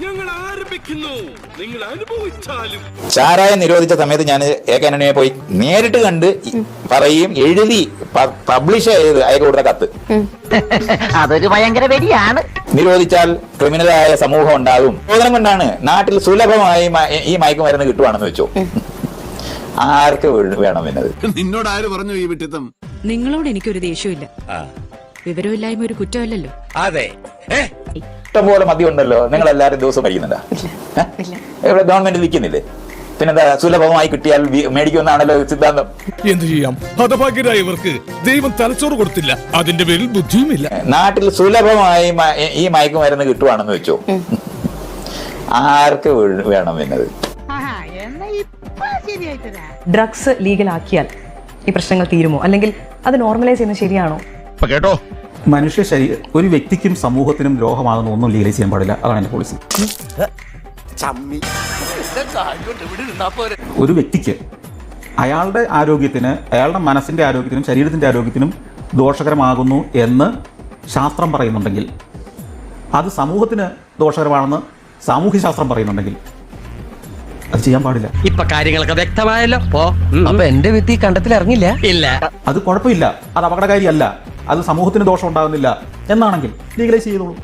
ഞങ്ങൾ ആരംഭിക്കുന്നു. നിങ്ങൾ അനുഭവിച്ചാലും. ചാരായം നിരോധിച്ച സമയത്ത് ഞാൻ AK ആന്റണിയെ പോയി നേരിട്ട് കണ്ട് പറയും, എഴുതി പബ്ലിഷ് ചെയ്ത് അയക്ക് കൊടുത്ത കത്ത്. അതൊരു ഭയങ്കര വെടിയാണ്. നിരോധിച്ചാൽ ക്രിമിനലായ സമൂഹം ഉണ്ടാകും. ബോധനം കൊണ്ടാണ് നാട്ടിൽ സുലഭമായി ഈ മയക്കുമരുന്ന് കിട്ടുവാണെന്ന് വെച്ചു. ആർക്ക് വേണം എന്നത്? നിന്നോട് ആര് പറഞ്ഞു ഈ വിട്ടിത്തം? നിങ്ങളോട് എനിക്കൊരു ദേഷ്യമില്ല. വിവരമില്ലായ്മ ഒരു കുറ്റമല്ലല്ലോ. അതെ, ഇഷ്ടംപോലെ മദ്യം ഉണ്ടല്ലോ. നിങ്ങൾ എല്ലാവരും ദിവസം കഴിക്കുന്നുണ്ടാ? ഇവിടെ ഗവൺമെന്റ് വിൽക്കുന്നില്ലേ? പിന്നെന്താ, സുലഭമായി കിട്ടിയാൽ മേടിക്കുമെന്നാണല്ലോ സിദ്ധാന്തം. എന്ത് ചെയ്യാം, ഹതഭാഗ്യരായവർക്ക് ദൈവം തലച്ചോറ് കൊടുത്തില്ല, അതിന്റെ പേരിൽ ബുദ്ധിയുമില്ല. നാട്ടിൽ സുലഭമായി ഈ മയക്കുമരുന്ന് കിട്ടുവാണെന്ന് വെച്ചു. ആർക്ക് വേണം എന്നത്? ഡ്രഗ്സ് ലീഗലാക്കിയാൽ ഈ പ്രശ്നങ്ങൾ തീരുമോ, അല്ലെങ്കിൽ അത് നോർമലൈസ് ചെയ്യുന്നത് ശരിയാണോ? കേട്ടോ, മനുഷ്യ ശരീരം ഒരു വ്യക്തിക്കും സമൂഹത്തിനും ദ്രോഹമാകുന്ന ഒന്നും ലീഗലൈസ് ചെയ്യാൻ പാടില്ല. അതാണ് എന്റെ പോളിസി. ഒരു വ്യക്തിക്ക് അയാളുടെ ആരോഗ്യത്തിന്, അയാളുടെ മനസ്സിന്റെ ആരോഗ്യത്തിനും ശരീരത്തിന്റെ ആരോഗ്യത്തിനും ദോഷകരമാകുന്നു എന്ന് ശാസ്ത്രം പറയുന്നുണ്ടെങ്കിൽ, അത് സമൂഹത്തിന് ദോഷകരമാണെന്ന് സാമൂഹ്യശാസ്ത്രം പറയുന്നുണ്ടെങ്കിൽ അത് ചെയ്യാൻ പാടില്ല. ഇപ്പൊ കാര്യങ്ങളൊക്കെ വ്യക്തമായല്ലോ. അപ്പൊ എന്റെ വിത്തി കണ്ടത്തിൽ ഇറങ്ങില്ല. ഇല്ല, അത് കുഴപ്പമില്ല, അത് അപകടകാരിയല്ല, അത് സമൂഹത്തിന് ദോഷം ഉണ്ടാകുന്നില്ല എന്നാണെങ്കിൽ ലീഗലൈസ് ചെയ്തോളൂ.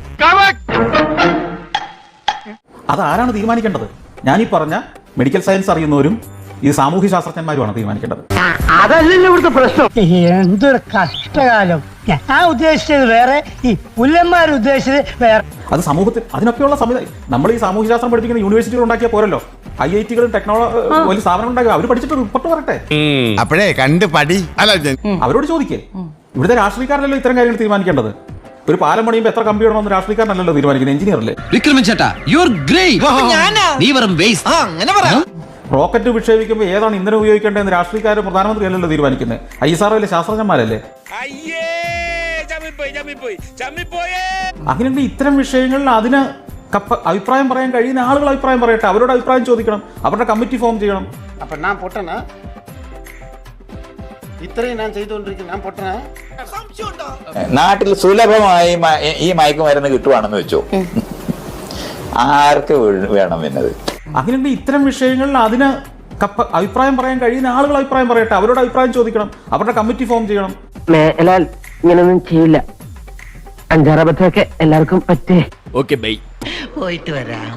അതാരാണ് തീരുമാനിക്കേണ്ടത്? ഞാനീ പറഞ്ഞ മെഡിക്കൽ സയൻസ് അറിയുന്നവരും ഈ സാമൂഹ്യ ശാസ്ത്രജ്ഞന്മാരുമാണ് തീരുമാനിക്കേണ്ടത്. അതല്ലല്ലോ ഇവിടുത്തെ പ്രശ്നം. എന്തൊരു കഷ്ടകാലം. ഞാൻ ഉദ്ദേശിച്ചത് വേറെ, ഈ പുല്ലന്മാർ ഉദ്ദേശിച്ചത് വേറെ. അത് സമൂഹത്തിൽ അതിനൊക്കെയുള്ള സംവിധാനം. നമ്മൾ ഈ സാമൂഹ്യശാസ്ത്രം പഠിപ്പിക്കുന്ന യൂണിവേഴ്സിറ്റികൾ ഉണ്ടാക്കിയാൽ പോരല്ലോ. IITകളും ടെക്നോളജി വലിയ സ്ഥാപനം ഉണ്ടാക്കുക. അവർ പഠിച്ചിട്ട് റിപ്പോർട്ട് പറയട്ടെ. അപ്പോഴേ കണ്ട് പടി. അല്ല, അവരോട് ചോദിക്കേ. ഇവിടുത്തെ രാഷ്ട്രീയക്കാരനല്ലോ ഇത്തരം കാര്യങ്ങൾ തീരുമാനിക്കേണ്ടത്. ഒരു പാലം പണിയുമ്പോൾ എത്ര കമ്പി ഇടണമെന്ന് രാഷ്ട്രീയക്കാരനല്ലല്ലോ തീരുമാനിക്കുന്നത്, എഞ്ചിനീയറല്ലേ. റോക്കറ്റ് വിക്ഷേപിക്കുമ്പോൾ ഏതാണ് ഇന്ധനം ഉപയോഗിക്കേണ്ടതെന്ന് രാഷ്ട്രീയക്കാരും പ്രധാനമന്ത്രി അല്ലല്ലോ തീരുമാനിക്കുന്നത്. ISRO ശാസ്ത്രജ്ഞന്മാരല്ലേ. അങ്ങനെയുള്ള ഇത്തരം വിഷയങ്ങളിൽ അതിന് അഭിപ്രായം പറയാൻ കഴിയുന്ന ആളുകൾ അഭിപ്രായം പറയട്ടെ. അവരോട് അഭിപ്രായം ചോദിക്കണം, അവരുടെ കമ്മിറ്റി ഫോം ചെയ്യണം. അപ്പൊ ഞാൻ പൊട്ടനാ? ഇത്രയും ഞാൻ ചെയ്തുകൊണ്ടിരിക്കുന്നു, ഞാൻ പൊട്ടനാ? നാട്ടിൽ സുലഭമായി ഈ മയക്കുമരുന്ന് കിട്ടുവാണെന്ന് വെച്ചു. ആർക്ക് വേണം എന്നത്? അങ്ങനെയുള്ള ഇത്തരം വിഷയങ്ങളിൽ അതിന് അഭിപ്രായം പറയാൻ കഴിയുന്ന ആളുകൾ അഭിപ്രായം പറയട്ടെ. അവരോട് അഭിപ്രായം ചോദിക്കണം, അവരുടെ കമ്മിറ്റി ഫോം ചെയ്യണം. ഇങ്ങനൊന്നും ചെയ്യില്ല. അഞ്ചാറബത്തൊക്കെ എല്ലാവർക്കും പറ്റേ. Okay, bye. പോയിട്ട് വരാം.